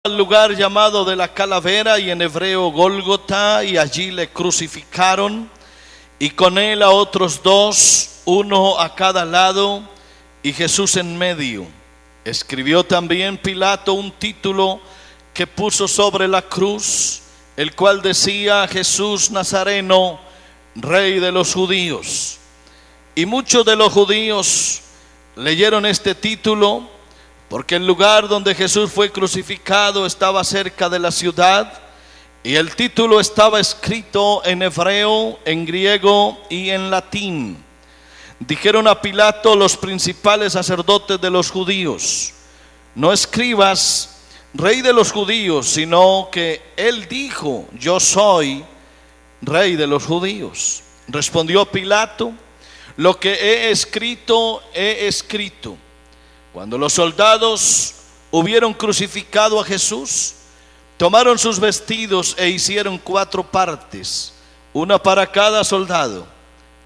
al lugar llamado de la Calavera, y en hebreo Gólgota, y allí le crucificaron, y con él a otros dos, uno a cada lado, y Jesús en medio. Escribió también Pilato un título que puso sobre la cruz, el cual decía: Jesús Nazareno, Rey de los judíos. Y muchos de los judíos leyeron este título porque el lugar donde Jesús fue crucificado estaba cerca de la ciudad, y el título estaba escrito en hebreo, en griego y en latín. Dijeron a Pilato los principales sacerdotes de los judíos: no escribas Rey de los judíos, sino que él dijo: yo soy Rey de los judíos. Respondió Pilato: lo que he escrito, he escrito. Cuando los soldados hubieron crucificado a Jesús, tomaron sus vestidos e hicieron 4 partes, una para cada soldado.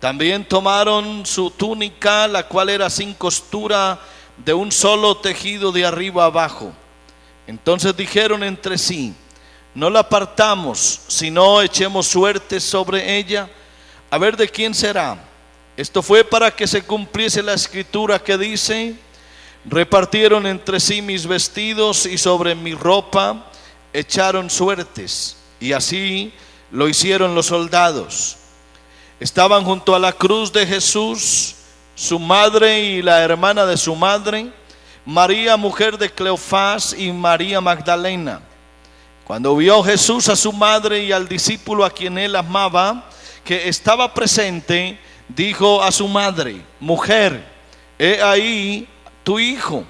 También tomaron su túnica, la cual era sin costura, de un solo tejido de arriba abajo. Entonces dijeron entre sí: no la partamos, sino echemos suertes sobre ella, a ver de quién será. Esto fue para que se cumpliese la escritura que dice: repartieron entre sí mis vestidos, y sobre mi ropa echaron suertes. Y así lo hicieron los soldados. Estaban junto a la cruz de Jesús su madre y la hermana de su madre, María mujer de Cleofás, y María Magdalena. Cuando vio Jesús a su madre y al discípulo a quien él amaba, que estaba presente, dijo a su madre: mujer, he ahí tu hijo.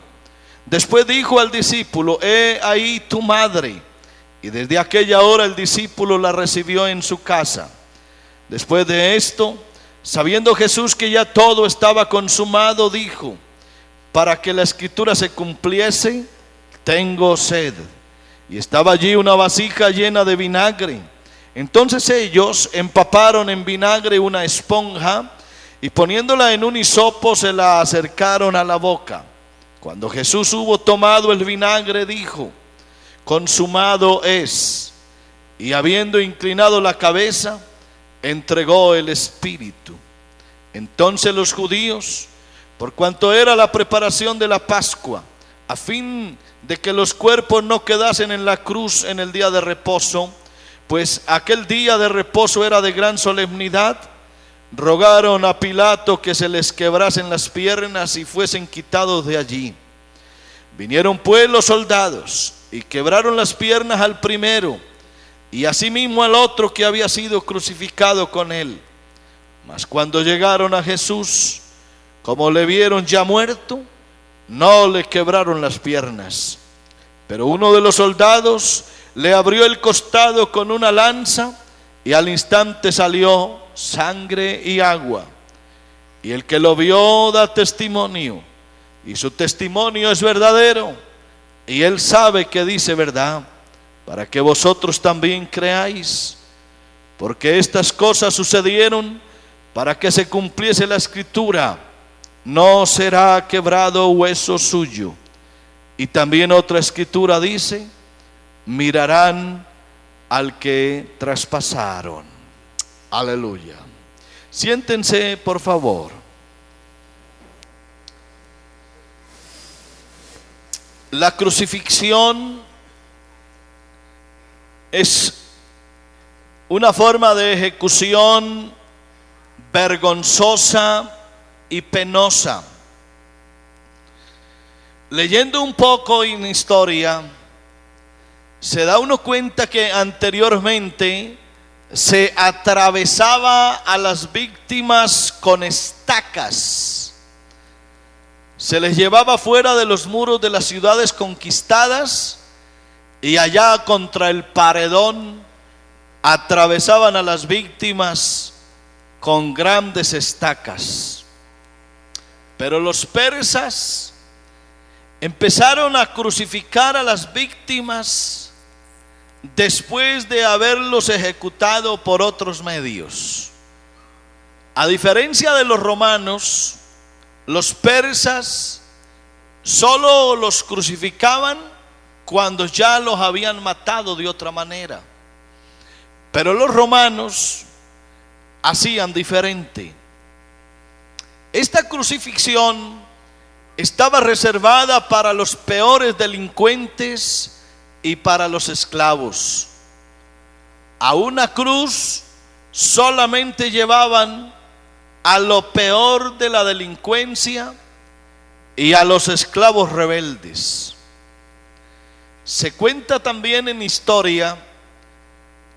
Después dijo al discípulo: he ahí tu madre. Y desde aquella hora el discípulo la recibió en su casa. Después de esto, sabiendo Jesús que ya todo estaba consumado, dijo: para que la escritura se cumpliese, tengo sed. Y estaba allí una vasija llena de vinagre. Entonces ellos empaparon en vinagre una esponja, y poniéndola en un hisopo se la acercaron a la boca. Cuando Jesús hubo tomado el vinagre, dijo: consumado es. Y habiendo inclinado la cabeza, entregó el espíritu. Entonces los judíos, por cuanto era la preparación de la Pascua, a fin de que los cuerpos no quedasen en la cruz en el día de reposo, pues aquel día de reposo era de gran solemnidad, rogaron a Pilato que se les quebrasen las piernas y fuesen quitados de allí. Vinieron pues los soldados y quebraron las piernas al primero, y asimismo al otro que había sido crucificado con él. Mas cuando llegaron a Jesús, como le vieron ya muerto, no le quebraron las piernas. Pero uno de los soldados le abrió el costado con una lanza, y al instante salió sangre y agua. Y el que lo vio da testimonio, y su testimonio es verdadero, y él sabe que dice verdad, para que vosotros también creáis. Porque estas cosas sucedieron para que se cumpliese la escritura: no será quebrado hueso suyo. Y también otra escritura dice: mirarán al que traspasaron. Aleluya. Siéntense, por favor. La crucifixión es una forma de ejecución vergonzosa y penosa. Leyendo un poco en historia, se da uno cuenta que anteriormente se atravesaba a las víctimas con estacas. Se les llevaba fuera de los muros de las ciudades conquistadas, y allá contra el paredón atravesaban a las víctimas con grandes estacas. Pero los persas empezaron a crucificar a las víctimas después de haberlos ejecutado por otros medios. A diferencia de los romanos, los persas solo los crucificaban cuando ya los habían matado de otra manera. Pero los romanos hacían diferente. Esta crucifixión estaba reservada para los peores delincuentes y para los esclavos. A una cruz solamente llevaban a lo peor de la delincuencia y a los esclavos rebeldes. Se cuenta también en historia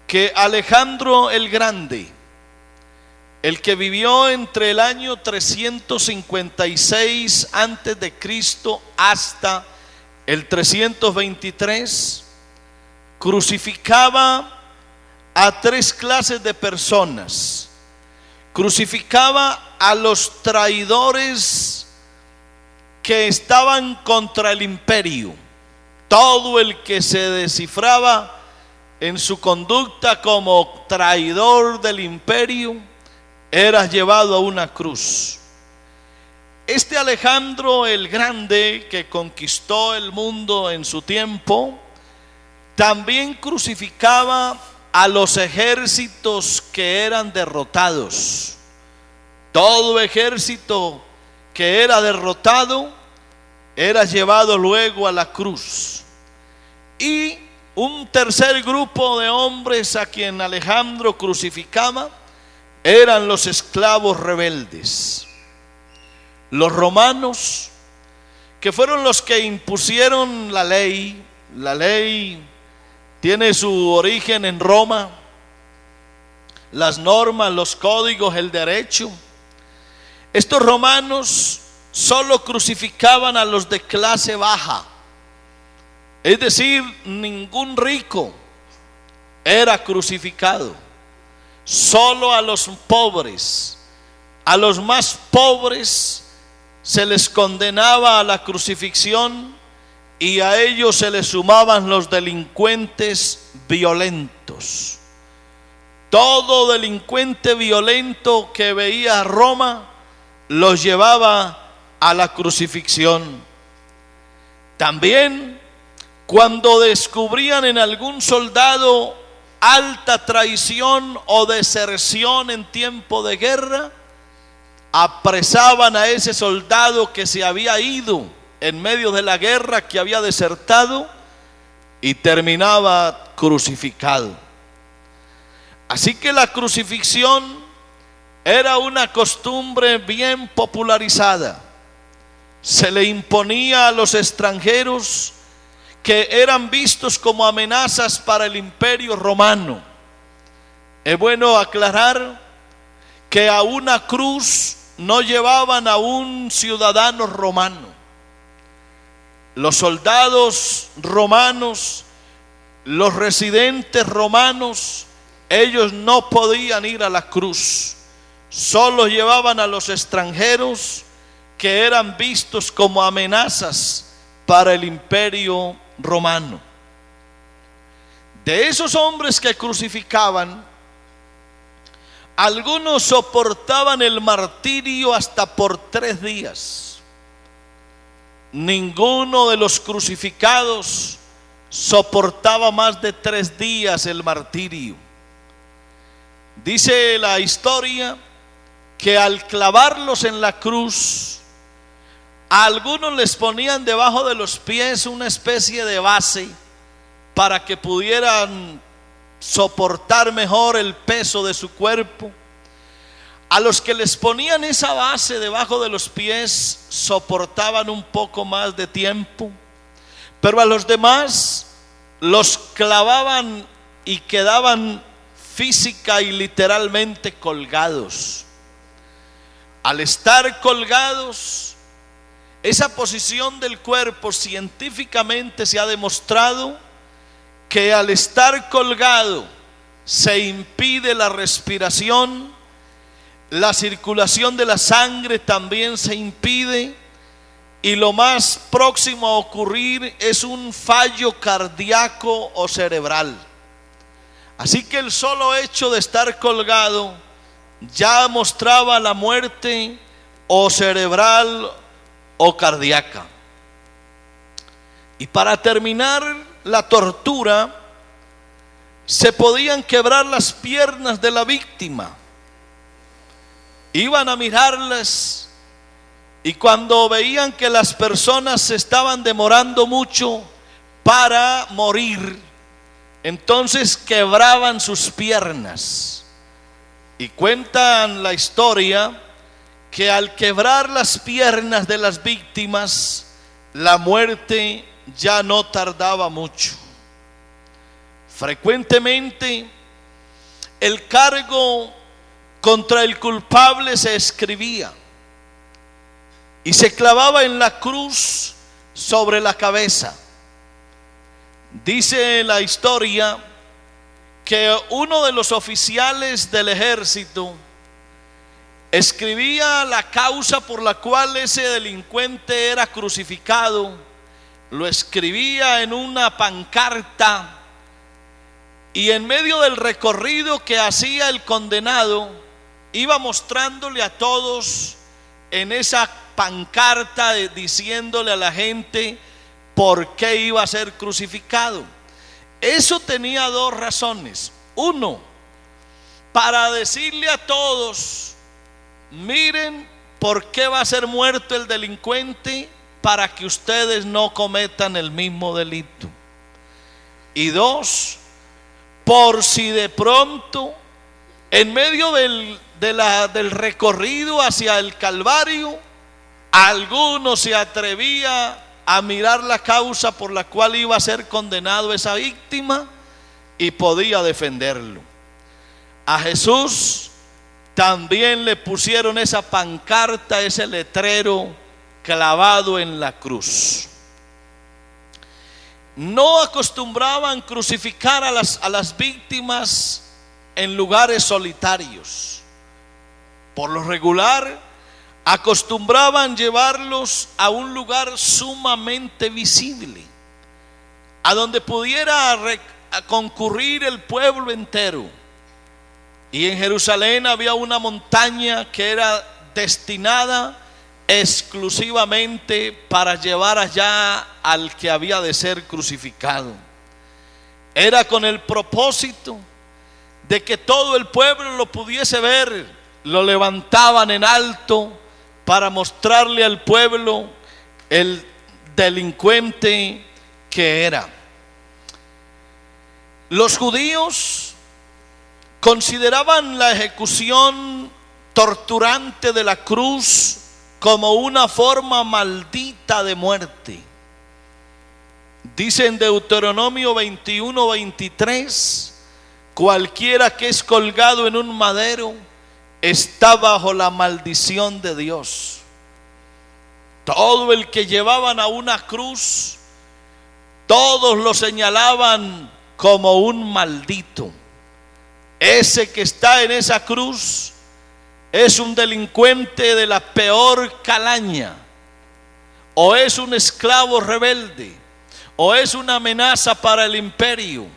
que Alejandro el Grande, el que vivió entre el año 356 antes de Cristo hasta el 323, crucificaba a tres clases de personas. Crucificaba a los traidores que estaban contra el imperio. Todo el que se descifraba en su conducta como traidor del imperio era llevado a una cruz. Este Alejandro el Grande, que conquistó el mundo en su tiempo, también crucificaba a los ejércitos que eran derrotados. Todo ejército que era derrotado era llevado luego a la cruz. Y un tercer grupo de hombres a quien Alejandro crucificaba eran los esclavos rebeldes. Los romanos, que fueron los que impusieron la ley. La ley tiene su origen en Roma. Las normas, los códigos, el derecho. Estos romanos solo crucificaban a los de clase baja. Es decir, ningún rico era crucificado. Solo a los pobres, a los más pobres se les condenaba a la crucifixión, y a ellos se les sumaban los delincuentes violentos. Todo delincuente violento que veía a Roma los llevaba a la crucifixión. También cuando descubrían en algún soldado alta traición o deserción en tiempo de guerra, apresaban a ese soldado que se había ido en medio de la guerra, que había desertado, y terminaba crucificado. Así que la crucifixión era una costumbre bien popularizada. Se le imponía a los extranjeros que eran vistos como amenazas para el imperio romano. Es bueno aclarar que a una cruz no llevaban a un ciudadano romano. Los soldados romanos, los residentes romanos, ellos no podían ir a la cruz. Solo llevaban a los extranjeros que eran vistos como amenazas para el imperio romano. De esos hombres que crucificaban, algunos soportaban el martirio hasta por 3 días. Ninguno de los crucificados soportaba más de 3 días el martirio. Dice la historia que al clavarlos en la cruz, a algunos les ponían debajo de los pies una especie de base para que pudieran soportar mejor el peso de su cuerpo. A los que les ponían esa base debajo de los pies soportaban un poco más de tiempo, pero a los demás los clavaban y quedaban física y literalmente colgados. Al estar colgados, esa posición del cuerpo científicamente se ha demostrado que al estar colgado se impide la respiración, la circulación de la sangre también se impide, y lo más próximo a ocurrir es un fallo cardíaco o cerebral. Así que el solo hecho de estar colgado ya mostraba la muerte o cerebral o cardíaca. Y para terminar la tortura, se podían quebrar las piernas de la víctima. Iban a mirarlas y cuando veían que las personas se estaban demorando mucho para morir, entonces quebraban sus piernas. Y cuentan la historia que al quebrar las piernas de las víctimas, la muerte ya no tardaba mucho. Frecuentemente el cargo contra el culpable se escribía y se clavaba en la cruz sobre la cabeza. Dice la historia que uno de los oficiales del ejército escribía la causa por la cual ese delincuente era crucificado, lo escribía en una pancarta, y en medio del recorrido que hacía el condenado, iba mostrándole a todos en esa pancarta, diciéndole a la gente por qué iba a ser crucificado. Eso tenía dos razones. Uno, para decirle a todos: miren por qué va a ser muerto el delincuente, para que ustedes no cometan el mismo delito. Y dos, por si de pronto en medio del recorrido hacia el Calvario alguno se atrevía a mirar la causa por la cual iba a ser condenado esa víctima y podía defenderlo. A Jesús también le pusieron esa pancarta, ese letrero clavado en la cruz. No acostumbraban crucificar a las víctimas en lugares solitarios. Por lo regular, acostumbraban llevarlos a un lugar sumamente visible, a donde pudiera concurrir el pueblo entero. Y en Jerusalén había una montaña que era destinada exclusivamente para llevar allá al que había de ser crucificado. Era con el propósito de que todo el pueblo lo pudiese ver. Lo levantaban en alto para mostrarle al pueblo el delincuente que era. Los judíos consideraban la ejecución torturante de la cruz como una forma maldita de muerte. Dice en Deuteronomio 21:23: cualquiera que es colgado en un madero está bajo la maldición de Dios. Todo el que llevaban a una cruz, todos lo señalaban como un maldito. Ese que está en esa cruz es un delincuente de la peor calaña, o es un esclavo rebelde, o es una amenaza para el imperio,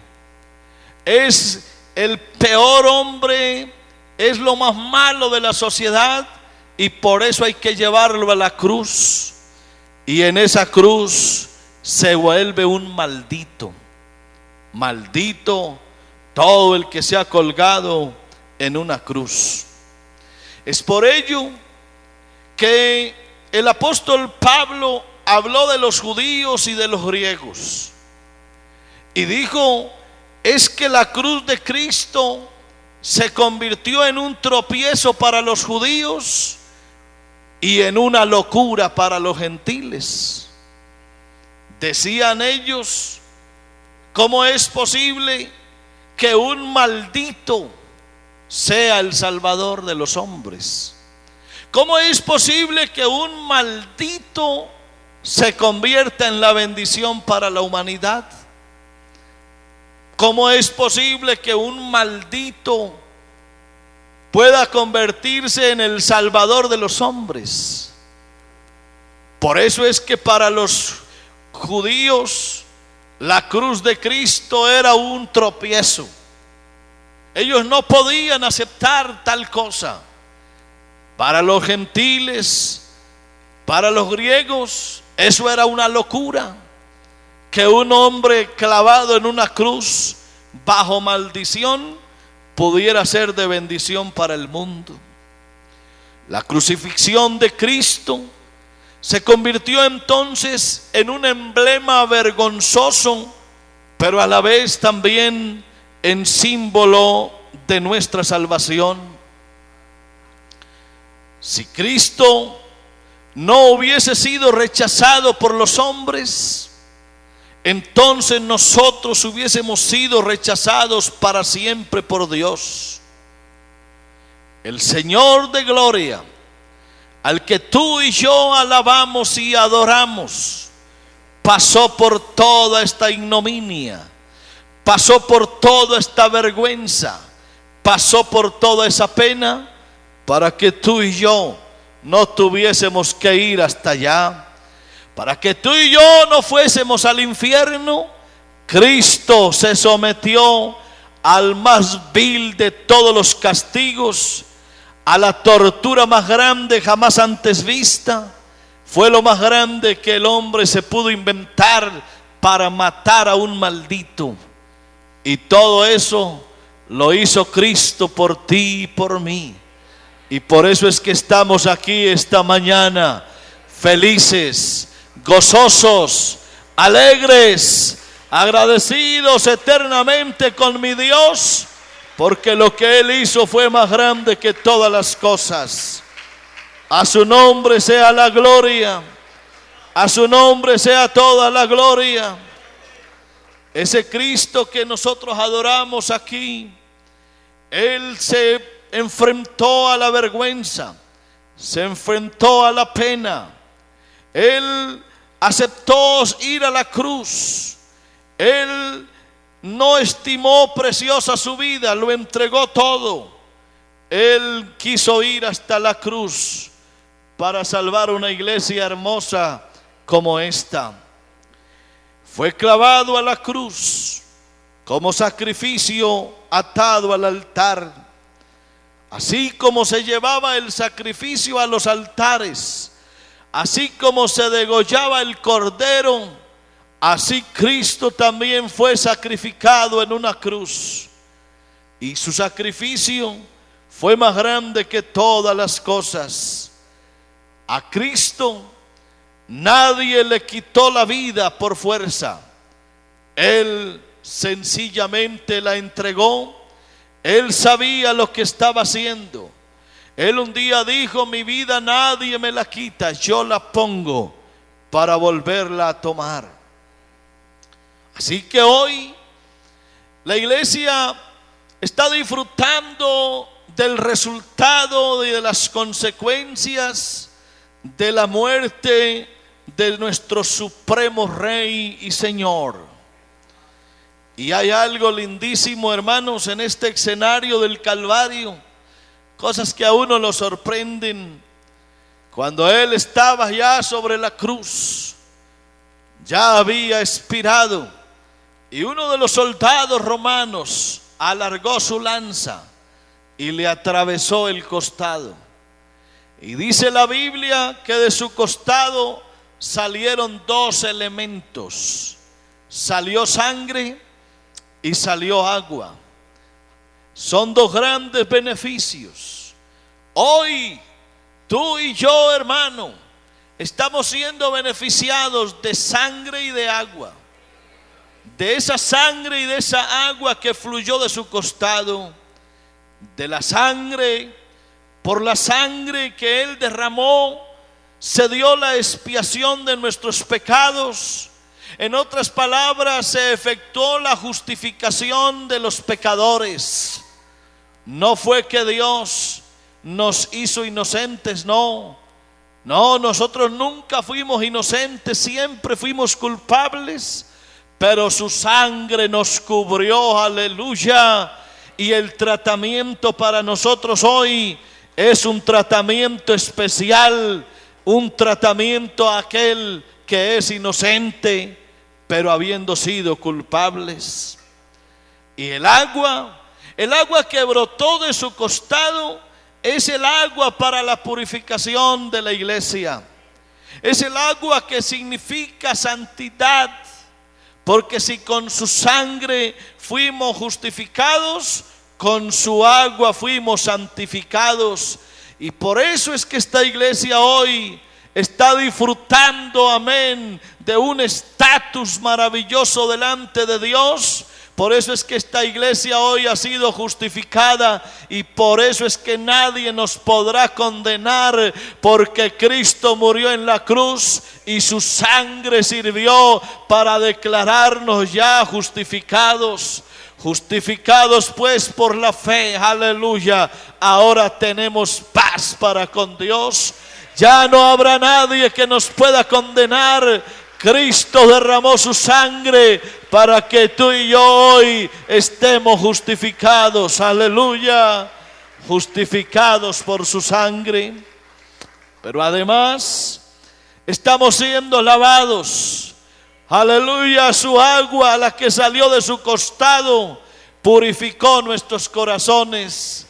es el peor hombre, es lo más malo de la sociedad, y por eso hay que llevarlo a la cruz. Y en esa cruz se vuelve un maldito. Maldito todo el que se ha colgado en una cruz. Es por ello que el apóstol Pablo habló de los judíos y de los griegos y dijo: es que la cruz de Cristo se convirtió en un tropiezo para los judíos y en una locura para los gentiles. Decían ellos: ¿cómo es posible que un maldito sea el Salvador de los hombres? ¿Cómo es posible que un maldito se convierta en la bendición para la humanidad? ¿Cómo es posible que un maldito pueda convertirse en el Salvador de los hombres? Por eso es que para los judíos la cruz de Cristo era un tropiezo. Ellos no podían aceptar tal cosa. Para los gentiles, para los griegos, eso era una locura. que un hombre clavado en una cruz bajo maldición pudiera ser de bendición para el mundo. La crucifixión de Cristo se convirtió entonces en un emblema vergonzoso, pero a la vez también en símbolo de nuestra salvación. Si Cristo no hubiese sido rechazado por los hombres, entonces nosotros hubiésemos sido rechazados para siempre por Dios. El Señor de gloria, al que tú y yo alabamos y adoramos, pasó por toda esta ignominia, pasó por toda esta vergüenza, pasó por toda esa pena, para que tú y yo no tuviésemos que ir hasta allá, para que tú y yo no fuésemos al infierno. Cristo se sometió al más vil de todos los castigos, a la tortura más grande jamás antes vista. Fue lo más grande que el hombre se pudo inventar para matar a un maldito. Y todo eso lo hizo Cristo por ti y por mí. Y por eso es que estamos aquí esta mañana, felices, gozosos, alegres, agradecidos eternamente con mi Dios, porque lo que Él hizo fue más grande que todas las cosas. A su nombre sea la gloria, a su nombre sea toda la gloria. Ese Cristo que nosotros adoramos aquí, Él se enfrentó a la vergüenza, se enfrentó a la pena, Él aceptó ir a la cruz, Él no estimó preciosa su vida, lo entregó todo. Él quiso ir hasta la cruz para salvar una iglesia hermosa como esta. Fue clavado a la cruz como sacrificio atado al altar. Así como se llevaba el sacrificio a los altares, así como se degollaba el cordero, así Cristo también fue sacrificado en una cruz. Y su sacrificio fue más grande que todas las cosas. A Cristo nadie le quitó la vida por fuerza. Él sencillamente la entregó. Él sabía lo que estaba haciendo. Él un día dijo: mi vida nadie me la quita, yo la pongo para volverla a tomar. Así que hoy la iglesia está disfrutando del resultado y de las consecuencias de la muerte de nuestro supremo Rey y Señor. Y hay algo lindísimo, hermanos, en este escenario del Calvario, cosas que a uno lo sorprenden. Cuando Él estaba ya sobre la cruz, ya había expirado, y uno de los soldados romanos alargó su lanza y le atravesó el costado. Y dice la Biblia que de su costado salieron dos elementos: salió sangre y salió agua. Son dos grandes beneficios. Hoy tú y yo, hermano, estamos siendo beneficiados de sangre y de agua. De esa sangre y de esa agua que fluyó de su costado. De la sangre, por la sangre que Él derramó, se dio la expiación de nuestros pecados. En otras palabras, se efectuó la justificación de los pecadores. No fue que Dios nos hizo inocentes, no. No, nosotros nunca fuimos inocentes, siempre fuimos culpables, pero su sangre nos cubrió, aleluya. Y el tratamiento para nosotros hoy es un tratamiento especial, un tratamiento a aquel que es inocente, pero habiendo sido culpables. Y el agua que brotó de su costado es el agua para la purificación de la iglesia. Es el agua que significa santidad, Porque si con su sangre fuimos justificados, con su agua fuimos santificados. Y por eso es que esta iglesia hoy está disfrutando, amén, de un estatus maravilloso delante de Dios. Por eso es que esta iglesia hoy ha sido justificada y por eso es que nadie nos podrá condenar, porque Cristo murió en la cruz y su sangre sirvió para declararnos ya justificados. Justificados pues por la fe, aleluya, ahora tenemos paz para con Dios. Ya no habrá nadie que nos pueda condenar. Cristo derramó su sangre para que tú y yo hoy estemos justificados, aleluya, justificados por su sangre. Pero además estamos siendo lavados, aleluya. Su agua, la que salió de su costado, purificó nuestros corazones.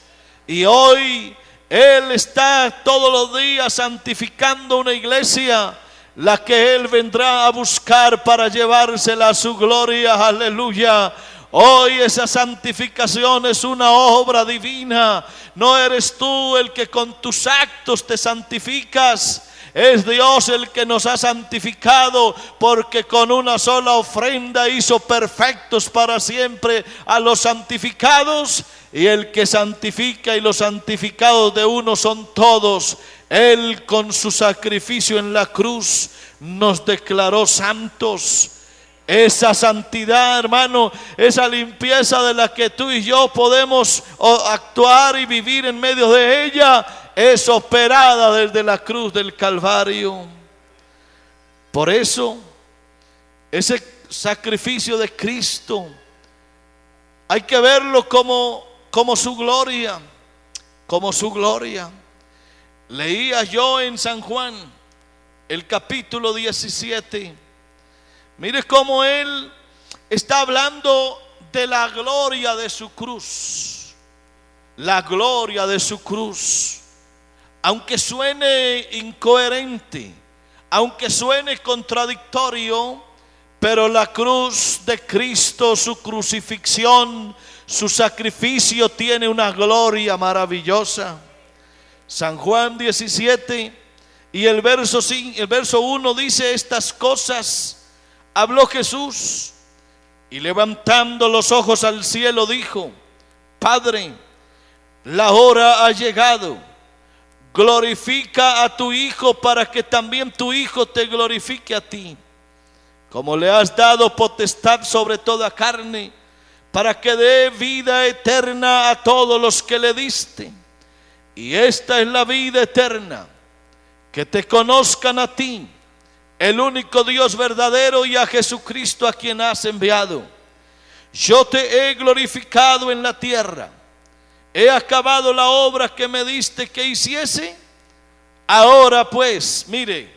Y hoy Él está todos los días santificando una iglesia, la que Él vendrá a buscar para llevársela a su gloria, aleluya. Hoy esa santificación es una obra divina. No eres tú el que con tus actos te santificas. Es Dios el que nos ha santificado, porque con una sola ofrenda hizo perfectos para siempre a los santificados. Y el que santifica y los santificados de uno son todos. Él con su sacrificio en la cruz nos declaró santos. Esa santidad, hermano, esa limpieza de la que tú y yo podemos actuar y vivir en medio de ella, es operada desde la cruz del Calvario. Por eso, ese sacrificio de Cristo hay que verlo como su gloria, como su gloria. Leía yo en San Juan el capítulo 17. Mire cómo él está hablando de la gloria de su cruz. La gloria de su cruz. Aunque suene incoherente, aunque suene contradictorio, pero la cruz de Cristo, su crucifixión, su sacrificio tiene una gloria maravillosa. San Juan 17 y el verso 1 dice: estas cosas habló Jesús y levantando los ojos al cielo dijo: Padre, la hora ha llegado, glorifica a tu Hijo para que también tu Hijo te glorifique a ti, como le has dado potestad sobre toda carne, para que dé vida eterna a todos los que le diste. Y esta es la vida eterna, que te conozcan a ti, el único Dios verdadero, y a Jesucristo a quien has enviado. Yo te he glorificado en la tierra, he acabado la obra que me diste que hiciese. Ahora pues, mire,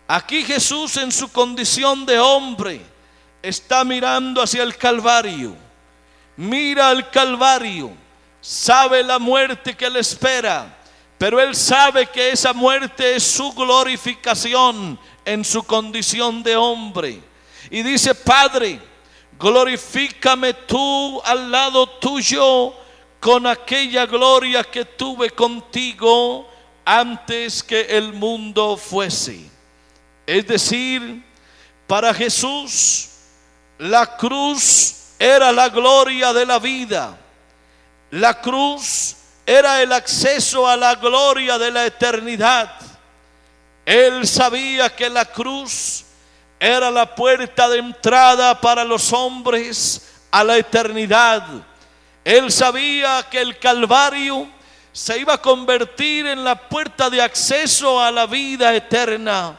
aquí Jesús en su condición de hombre está mirando hacia el Calvario. Mira al Calvario, sabe la muerte que le espera, pero él sabe que esa muerte es su glorificación en su condición de hombre. Y dice: Padre, glorifícame tú al lado tuyo con aquella gloria que tuve contigo antes que el mundo fuese. Es decir, para Jesús la cruz era la gloria de la vida. La cruz era el acceso a la gloria de la eternidad. Él sabía que la cruz era la puerta de entrada para los hombres a la eternidad. Él sabía que el Calvario se iba a convertir en la puerta de acceso a la vida eterna.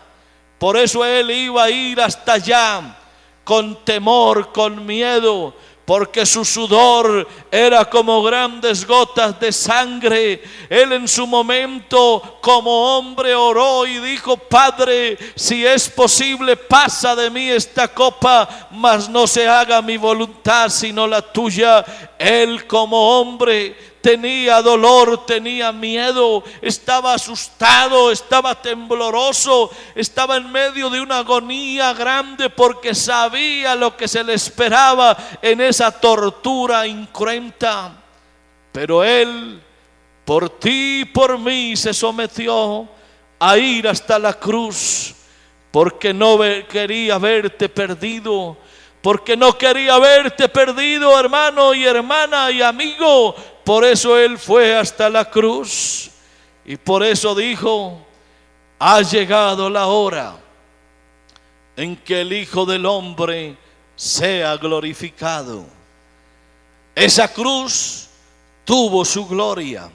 Por eso él iba a ir hasta allá con temor, con miedo, porque su sudor era como grandes gotas de sangre. Él en su momento como hombre oró y dijo: Padre, si es posible, pasa de mí esta copa, mas no se haga mi voluntad sino la tuya. Él como hombre tenía dolor, tenía miedo, estaba asustado, estaba tembloroso, estaba en medio de una agonía grande porque sabía lo que se le esperaba en esa tortura incruenta. Pero Él, por ti y por mí, se sometió a ir hasta la cruz, porque no quería verte perdido, porque no quería verte perdido, hermano y hermana y amigo. Por eso Él fue hasta la cruz y por eso dijo: ha llegado la hora en que el Hijo del Hombre sea glorificado. Esa cruz tuvo su gloria.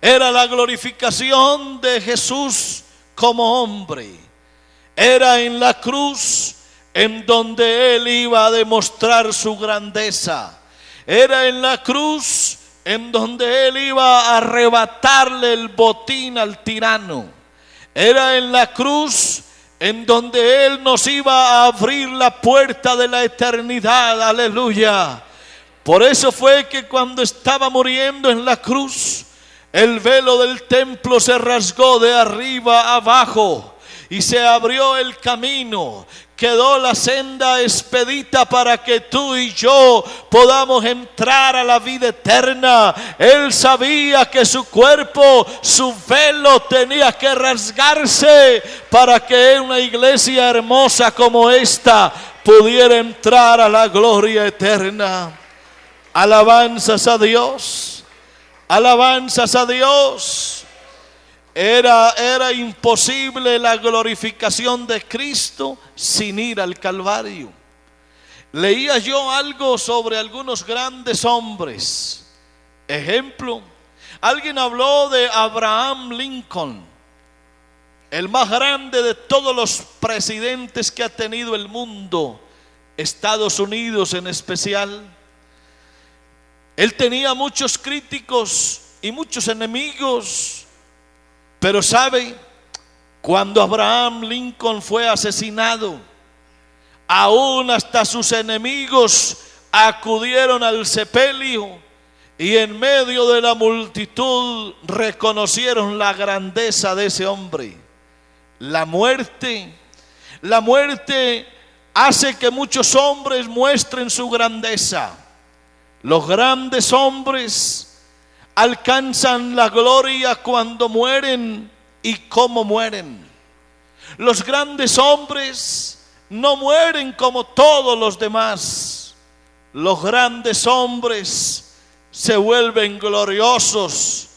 Era la glorificación de Jesús como hombre. Era en la cruz en donde Él iba a demostrar su grandeza. Era en la cruz en donde Él iba a arrebatarle el botín al tirano. Era en la cruz en donde Él nos iba a abrir la puerta de la eternidad. Aleluya. Por eso fue que cuando estaba muriendo en la cruz, el velo del templo se rasgó de arriba a abajo y se abrió el camino. Quedó la senda expedita para que tú y yo podamos entrar a la vida eterna. Él sabía que su cuerpo, su velo tenía que rasgarse para que una iglesia hermosa como esta pudiera entrar a la gloria eterna. Alabanzas a Dios, alabanzas a Dios. Era imposible la glorificación de Cristo sin ir al Calvario. Leía yo algo sobre algunos grandes hombres. Ejemplo, alguien habló de Abraham Lincoln, el más grande de todos los presidentes que ha tenido el mundo, Estados Unidos en especial. Él tenía muchos críticos y muchos enemigos. Pero sabe, cuando Abraham Lincoln fue asesinado, aún hasta sus enemigos acudieron al sepelio y en medio de la multitud reconocieron la grandeza de ese hombre. La muerte hace que muchos hombres muestren su grandeza. Los grandes hombres alcanzan la gloria cuando mueren y cómo mueren. Los grandes hombres no mueren como todos los demás. Los grandes hombres se vuelven gloriosos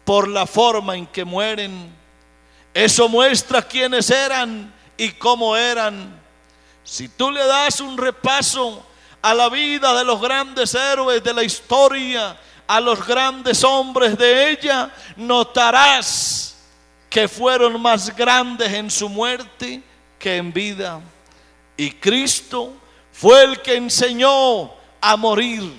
por la forma en que mueren. Eso muestra quiénes eran y cómo eran. Si tú le das un repaso a la vida de los grandes héroes de la historia, a los grandes hombres de ella, notarás que fueron más grandes en su muerte que en vida. Y Cristo fue el que enseñó a morir.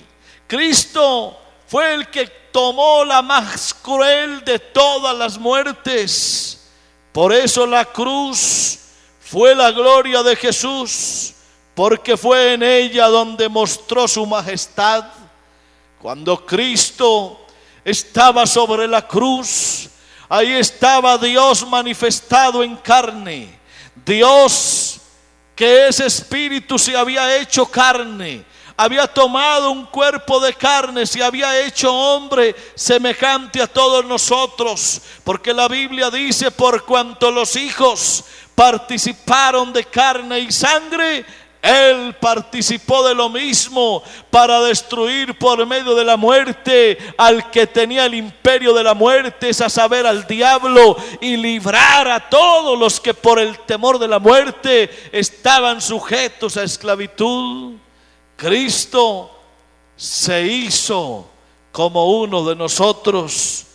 Cristo fue el que tomó la más cruel de todas las muertes. Por eso la cruz fue la gloria de Jesús, porque fue en ella donde mostró su majestad. Cuando Cristo estaba sobre la cruz, ahí estaba Dios manifestado en carne. Dios, que ese espíritu se había hecho carne, había tomado un cuerpo de carne, se había hecho hombre semejante a todos nosotros. Porque la Biblia dice: por cuanto los hijos participaron de carne y sangre, Él participó de lo mismo para destruir por medio de la muerte al que tenía el imperio de la muerte, es a saber, al diablo, y librar a todos los que por el temor de la muerte estaban sujetos a esclavitud. Cristo se hizo como uno de nosotros.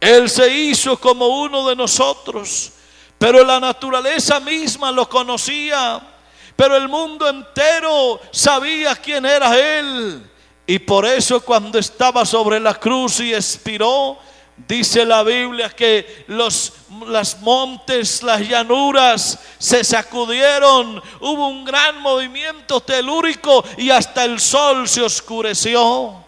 Él se hizo como uno de nosotros, pero la naturaleza misma lo conocía. Pero el mundo entero sabía quién era Él. Y por eso cuando estaba sobre la cruz y expiró, dice la Biblia que los montes, las llanuras se sacudieron. Hubo un gran movimiento telúrico y hasta el sol se oscureció.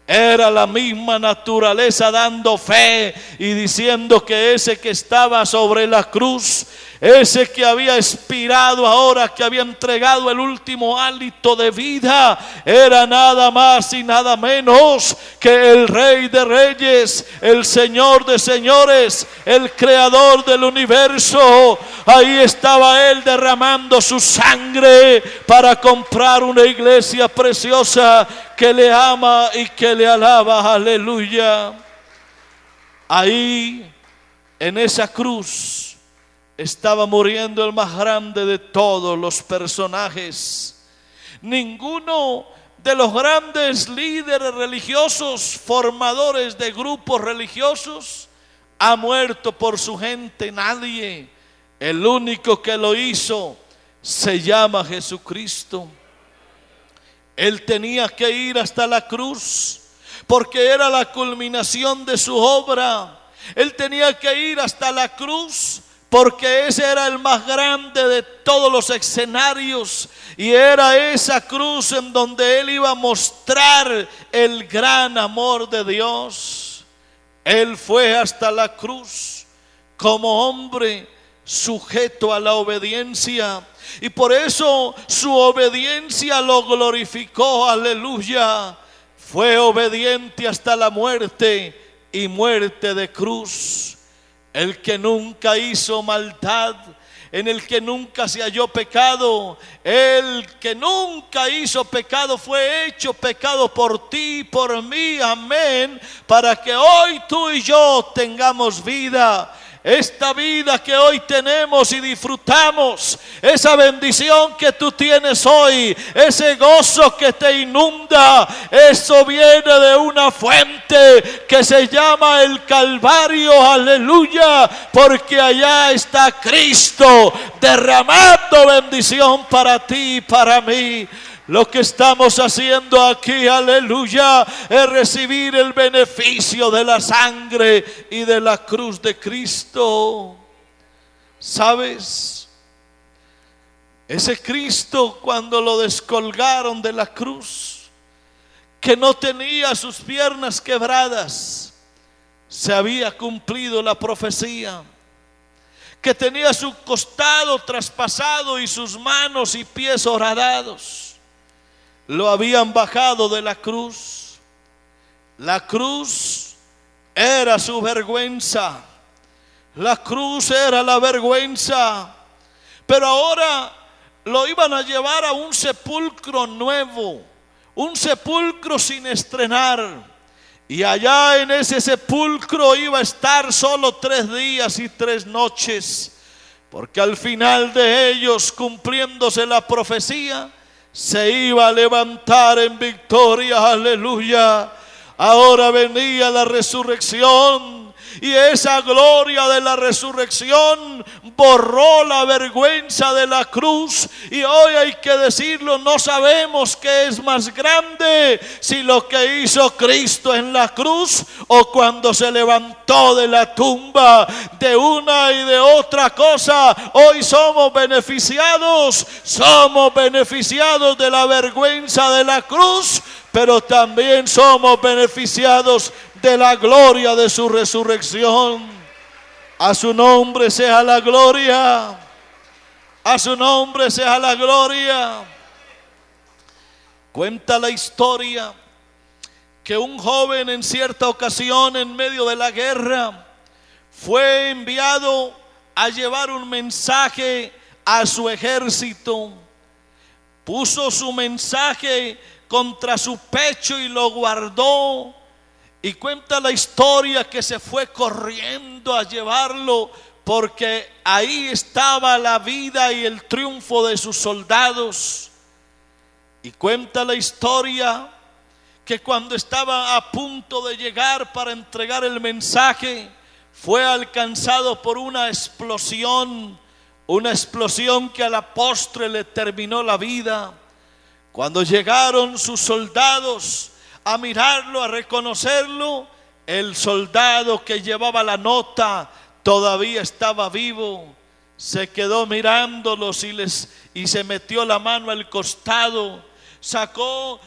Era la misma naturaleza dando fe y diciendo que ese que estaba sobre la cruz, ese que había expirado ahora, que había entregado el último hálito de vida, era nada más y nada menos que el Rey de Reyes, el Señor de Señores, el Creador del universo. Ahí estaba Él derramando su sangre para comprar una iglesia preciosa que le ama y que le alaba. Aleluya. Ahí en esa cruz estaba muriendo el más grande de todos los personajes. Ninguno de los grandes líderes religiosos, formadores de grupos religiosos, ha muerto por su gente. Nadie. El único que lo hizo se llama Jesucristo. Él tenía que ir hasta la cruz porque era la culminación de su obra. Él tenía que ir hasta la cruz porque ese era el más grande de todos los escenarios, y era esa cruz en donde Él iba a mostrar el gran amor de Dios. Él fue hasta la cruz como hombre sujeto a la obediencia, y por eso su obediencia lo glorificó. Aleluya. Fue obediente hasta la muerte, y muerte de cruz. El que nunca hizo maldad, en el que nunca se halló pecado, el que nunca hizo pecado fue hecho pecado por ti y por mí. Amén. Para que hoy tú y yo tengamos vida. Esta vida que hoy tenemos y disfrutamos, esa bendición que tú tienes hoy, ese gozo que te inunda, eso viene de una fuente que se llama el Calvario. Aleluya. Porque allá está Cristo derramando bendición para ti y para mí. Lo que estamos haciendo aquí, aleluya, es recibir el beneficio de la sangre y de la cruz de Cristo. ¿Sabes? Ese Cristo, cuando lo descolgaron de la cruz, que no tenía sus piernas quebradas, se había cumplido la profecía. Que tenía su costado traspasado y sus manos y pies horadados. Lo habían bajado de la cruz. La cruz era su vergüenza. La cruz era la vergüenza. Pero ahora lo iban a llevar a un sepulcro nuevo, un sepulcro sin estrenar. Y allá en ese sepulcro iba a estar solo 3 días y 3 noches. Porque al final de ellos, cumpliéndose la profecía, se iba a levantar en victoria. Aleluya. Ahora venía la resurrección, y esa gloria de la resurrección borró la vergüenza de la cruz. Y hoy hay que decirlo, no sabemos qué es más grande, si lo que hizo Cristo en la cruz o cuando se levantó de la tumba. De una y de otra cosa hoy somos beneficiados de la vergüenza de la cruz, pero también somos beneficiados de la gloria de su resurrección. A su nombre sea la gloria. A su nombre sea la gloria. Cuenta la historia que un joven en cierta ocasión, en medio de la guerra, fue enviado a llevar un mensaje a su ejército. Puso su mensaje contra su pecho y lo guardó. Y cuenta la historia que se fue corriendo a llevarlo, porque ahí estaba la vida y el triunfo de sus soldados. Y cuenta la historia que cuando estaba a punto de llegar para entregar el mensaje, fue alcanzado por una explosión que a la postre le terminó la vida. Cuando llegaron sus soldados a mirarlo, a reconocerlo, el soldado que llevaba la nota todavía estaba vivo. Se quedó mirándolos y se metió la mano al costado, sacó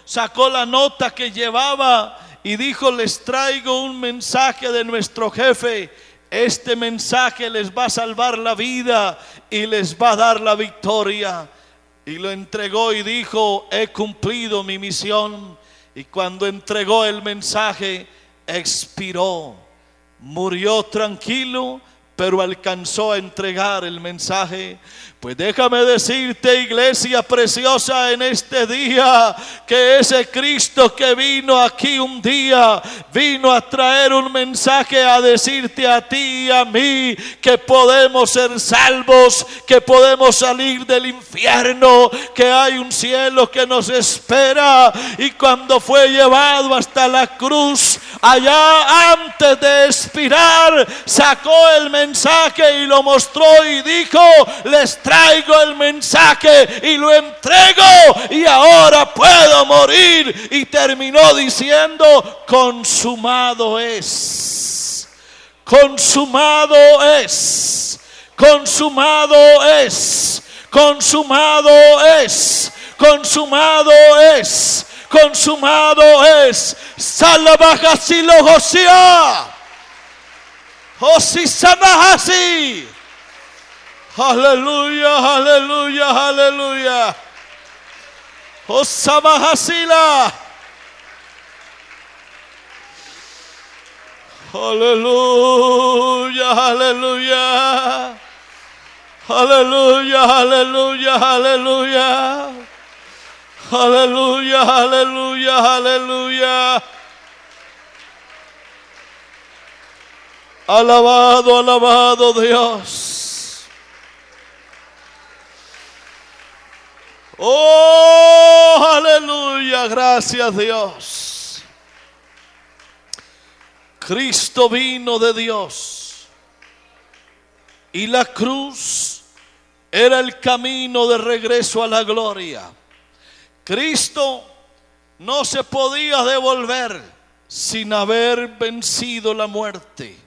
la nota que llevaba y dijo: les traigo un mensaje de nuestro jefe. Este mensaje les va a salvar la vida y les va a dar la victoria. Y lo entregó y dijo: he cumplido mi misión. Y cuando entregó el mensaje, expiró. Murió tranquilo, pero alcanzó a entregar el mensaje. Pues déjame decirte, iglesia preciosa, en este día, que ese Cristo que vino aquí un día, vino a traer un mensaje, a decirte a ti y a mí que podemos ser salvos, que podemos salir del infierno, que hay un cielo que nos espera. Y cuando fue llevado hasta la cruz, allá antes de expirar, sacó el mensaje y lo mostró y dijo: les traigo el mensaje y lo entrego, y ahora puedo morir. Y terminó diciendo: consumado es, consumado es, consumado es, consumado es, consumado es, consumado es. Salabajasilo Josia, Josisamahasi. Aleluya, aleluya, aleluya. Osamahasila. Aleluya, aleluya. Aleluya, aleluya, aleluya. Aleluya, aleluya, aleluya. Alabado, alabado Dios. Oh, aleluya, gracias Dios. Cristo vino de Dios y la cruz era el camino de regreso a la gloria. Cristo no se podía devolver sin haber vencido la muerte.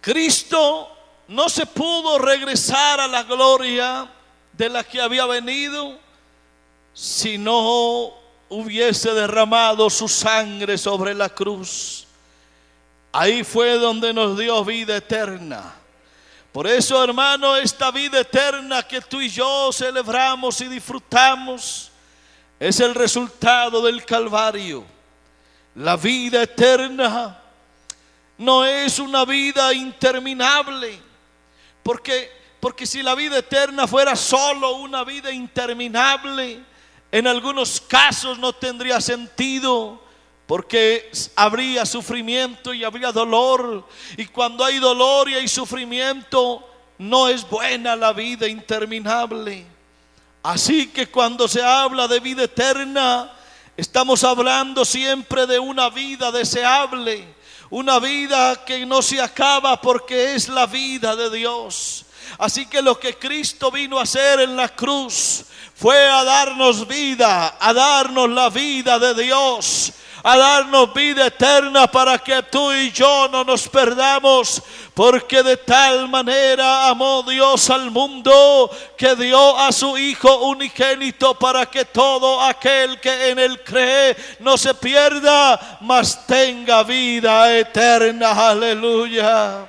Cristo no se pudo regresar a la gloria de la que había venido si no hubiese derramado su sangre sobre la cruz. Ahí fue donde nos dio vida eterna. Por eso, hermano, esta vida eterna que tú y yo celebramos y disfrutamos es el resultado del Calvario. La vida eterna no es una vida interminable, porque si la vida eterna fuera solo una vida interminable, en algunos casos no tendría sentido, porque habría sufrimiento y habría dolor. Y cuando hay dolor y hay sufrimiento, no es buena la vida interminable. Así que cuando se habla de vida eterna, estamos hablando siempre de una vida deseable, una vida que no se acaba, porque es la vida de Dios. Así que lo que Cristo vino a hacer en la cruz fue a darnos vida, a darnos la vida de Dios, a darnos vida eterna, para que tú y yo no nos perdamos. Porque de tal manera amó Dios al mundo, que dio a su Hijo unigénito, para que todo aquel que en él cree no se pierda, mas tenga vida eterna. Aleluya.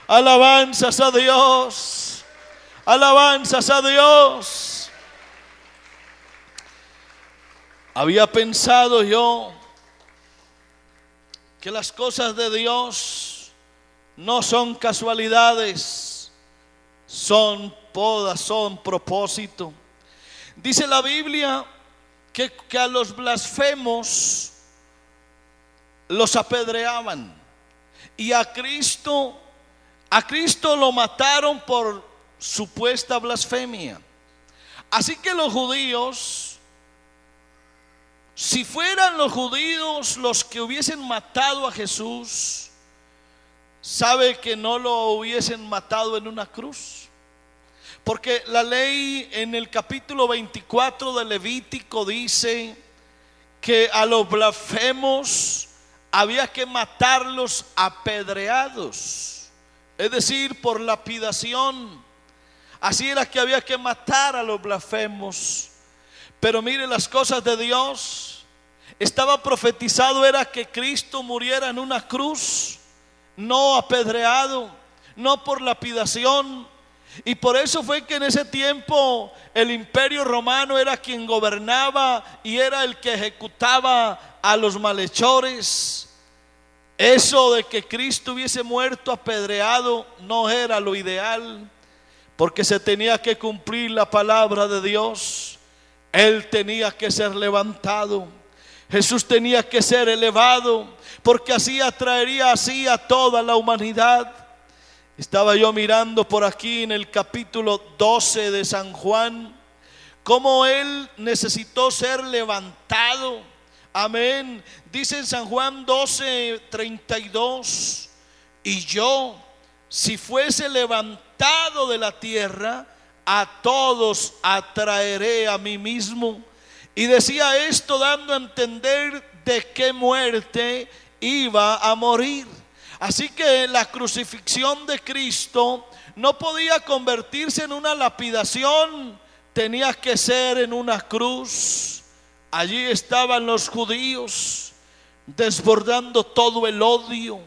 Alabanzas a Dios, alabanzas a Dios. Había pensado yo que las cosas de Dios no son casualidades, son podas, son propósito. Dice la Biblia que a los blasfemos los apedreaban, y a Cristo lo mataron por supuesta blasfemia. Así que los judíos, si fueran los judíos los que hubiesen matado a Jesús, sabe que no lo hubiesen matado en una cruz. Porque la ley en el capítulo 24 de Levítico dice que a los blasfemos había que matarlos apedreados. Es decir, por lapidación. Así era que había que matar a los blasfemos. Pero mire las cosas de Dios. Estaba profetizado era que Cristo muriera en una cruz, no apedreado, no por lapidación. Y por eso fue que en ese tiempo el imperio romano era quien gobernaba y era el que ejecutaba a los malhechores. Eso de que Cristo hubiese muerto apedreado no era lo ideal, porque se tenía que cumplir la palabra de Dios. Él tenía que ser levantado, Jesús tenía que ser elevado, porque así atraería así a toda la humanidad. Estaba yo mirando por aquí en el capítulo 12 de San Juan, cómo Él necesitó ser levantado. Amén. Dice en San Juan 12:32: y yo, si fuese levantado de la tierra, a todos atraeré a mí mismo. Y decía esto dando a entender de qué muerte iba a morir. Así que la crucifixión de Cristo no podía convertirse en una lapidación, tenía que ser en una cruz. Allí estaban los judíos desbordando todo el odio,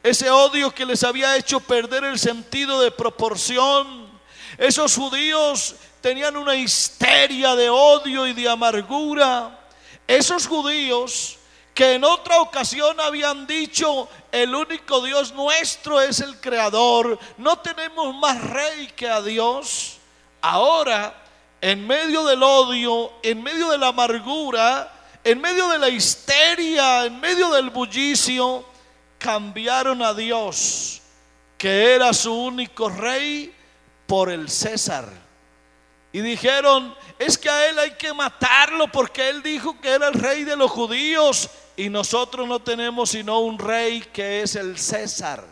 ese odio que les había hecho perder el sentido de proporción. Esos judíos tenían una histeria de odio y de amargura. Esos judíos que en otra ocasión habían dicho: el único Dios nuestro es el Creador, no tenemos más rey que a Dios. Ahora, en medio del odio, en medio de la amargura, en medio de la histeria, en medio del bullicio, cambiaron a Dios, que era su único rey, por el César. Y dijeron: es que a él hay que matarlo porque él dijo que era el rey de los judíos, y nosotros no tenemos sino un rey que es el César.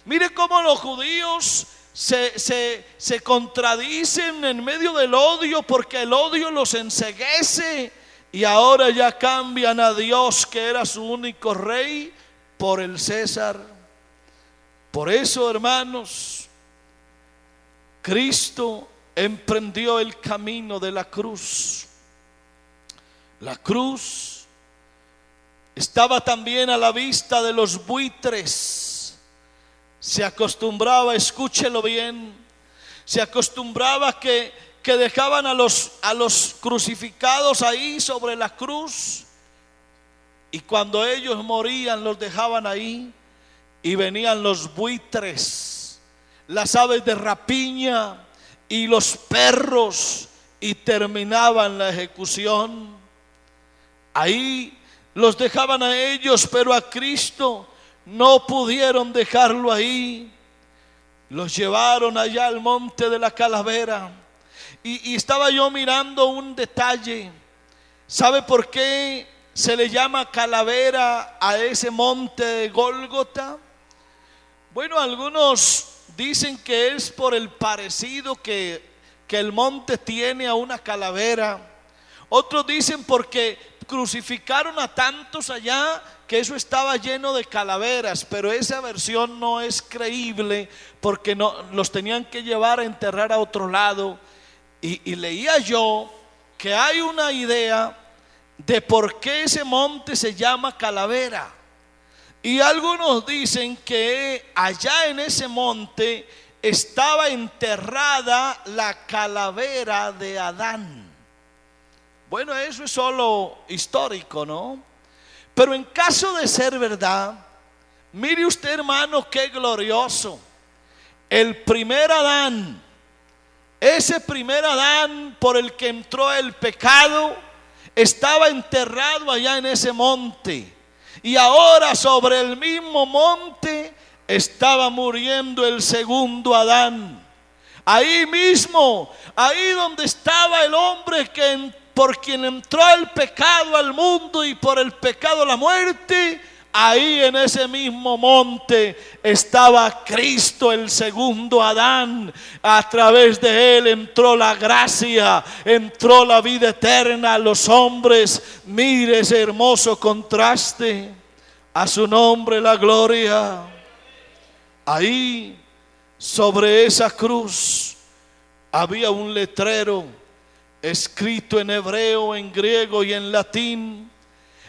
Mire cómo los judíos se contradicen en medio del odio, porque el odio los enceguece, y ahora ya cambian a Dios, que era su único rey, por el César. Por eso, hermanos, Cristo emprendió el camino de la cruz. La cruz estaba también a la vista de los buitres. Se acostumbraba, escúchelo bien, se acostumbraba que dejaban a los crucificados ahí sobre la cruz, y cuando ellos morían los dejaban ahí, y venían los buitres, las aves de rapiña y los perros, y terminaban la ejecución. Ahí los dejaban a ellos, pero a Cristo no pudieron dejarlo ahí. Los llevaron allá al monte de la calavera. Y estaba yo mirando un detalle. ¿Sabe por qué se le llama calavera a ese monte de Gólgota? Bueno, algunos dicen que es por el parecido que el monte tiene a una calavera. Otros dicen porque crucificaron a tantos allá que eso estaba lleno de calaveras, pero esa versión no es creíble, porque no, los tenían que llevar a enterrar a otro lado. Y leía yo que hay una idea de por qué ese monte se llama calavera. Y algunos dicen que allá en ese monte estaba enterrada la calavera de Adán. Bueno, eso es solo histórico, ¿no? Pero en caso de ser verdad, mire usted, hermano, qué glorioso. El primer Adán, ese primer Adán por el que entró el pecado, estaba enterrado allá en ese monte. Y ahora sobre el mismo monte estaba muriendo el segundo Adán. Ahí mismo, ahí donde estaba el hombre por quien entró el pecado al mundo y por el pecado la muerte, ahí en ese mismo monte estaba Cristo, el segundo Adán. A través de él entró la gracia, entró la vida eterna a los hombres. Mire ese hermoso contraste. A su nombre la gloria. Ahí sobre esa cruz había un letrero escrito en hebreo, en griego y en latín.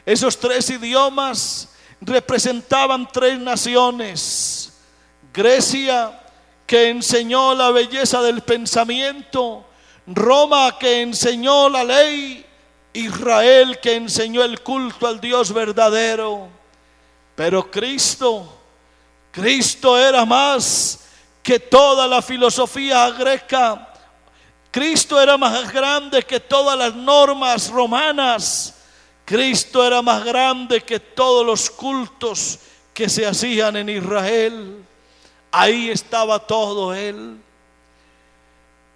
Esos 3 idiomas representaban 3 naciones: Grecia, que enseñó la belleza del pensamiento; Roma, que enseñó la ley; Israel, que enseñó el culto al Dios verdadero. Pero Cristo era más que toda la filosofía greca. Cristo era más grande que todas las normas romanas. Cristo era más grande que todos los cultos que se hacían en Israel. Ahí estaba todo Él.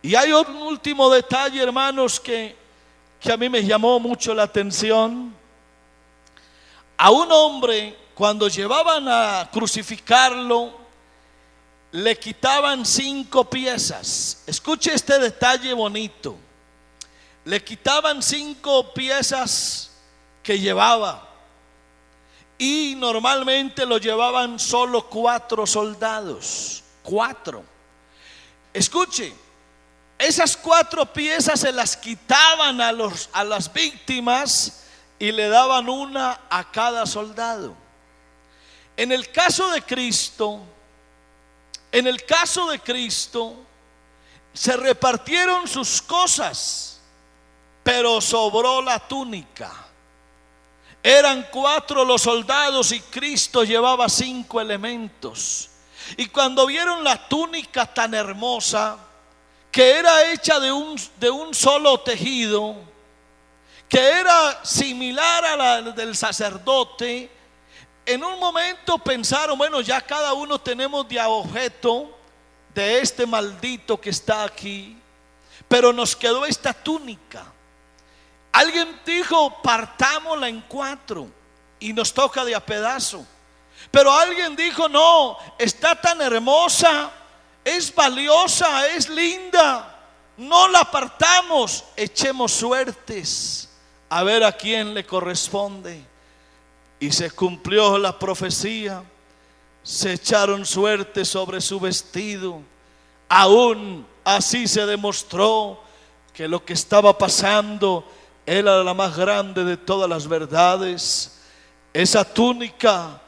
Y hay un último detalle, hermanos, que a mí me llamó mucho la atención. A un hombre, cuando llevaban a crucificarlo, le quitaban 5 piezas. Escuche este detalle bonito. Le quitaban 5 piezas que llevaba, y normalmente lo llevaban solo 4 soldados. 4. Escuche, esas 4 piezas se las quitaban a las víctimas y le daban una a cada soldado. En el caso de Cristo, se repartieron sus cosas, pero sobró la túnica. Eran 4 los soldados y Cristo llevaba 5 elementos. Y cuando vieron la túnica tan hermosa, que era hecha de un solo tejido, que era similar a la del sacerdote, en un momento pensaron: bueno, ya cada uno tenemos de objeto de este maldito que está aquí, pero nos quedó esta túnica. Alguien dijo: partámosla en 4 y nos toca de a pedazo. Pero alguien dijo: no, está tan hermosa, es valiosa, es linda, no la partamos, echemos suertes a ver a quién le corresponde. Y se cumplió la profecía. Se echaron suertes sobre su vestido. Aún así se demostró que lo que estaba pasando era la más grande de todas las verdades. Esa túnica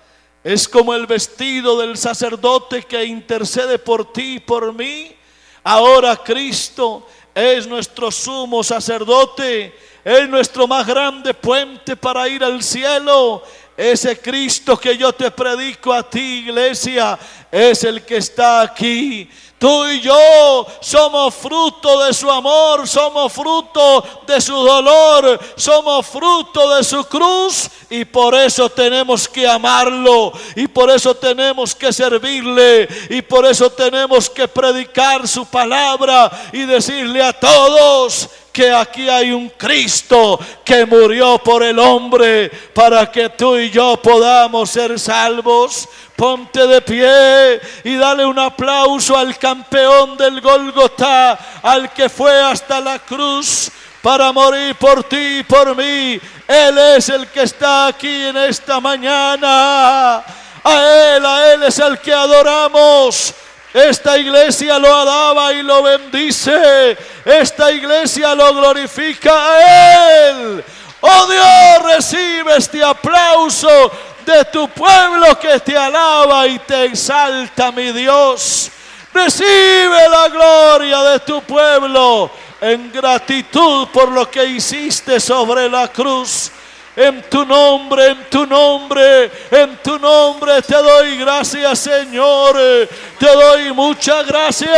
es como el vestido del sacerdote que intercede por ti y por mí. Ahora Cristo es nuestro sumo sacerdote, es nuestro más grande puente para ir al cielo. Ese Cristo que yo te predico a ti, iglesia, es el que está aquí. Tú y yo somos fruto de su amor, somos fruto de su dolor, somos fruto de su cruz, y por eso tenemos que amarlo, y por eso tenemos que servirle, y por eso tenemos que predicar su palabra y decirle a todos que aquí hay un Cristo que murió por el hombre para que tú y yo podamos ser salvos. Ponte de pie y dale un aplauso al campeón del Gólgota, al que fue hasta la cruz para morir por ti y por mí. Él es el que está aquí en esta mañana. A Él es el que adoramos. Esta iglesia lo alaba y lo bendice. Esta iglesia lo glorifica a Él. Oh Dios, recibe este aplauso de tu pueblo que te alaba y te exalta, mi Dios. Recibe la gloria de tu pueblo en gratitud por lo que hiciste sobre la cruz. En tu nombre, en tu nombre, en tu nombre te doy gracias, Señor. Te doy muchas gracias.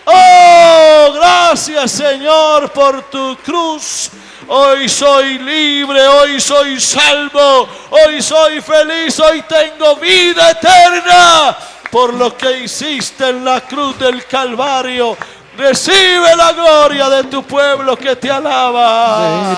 Oh, gracias, Señor, por tu cruz. Hoy soy libre, hoy soy salvo, hoy soy feliz, hoy tengo vida eterna por lo que hiciste en la cruz del Calvario. Recibe la gloria de tu pueblo que te alaba.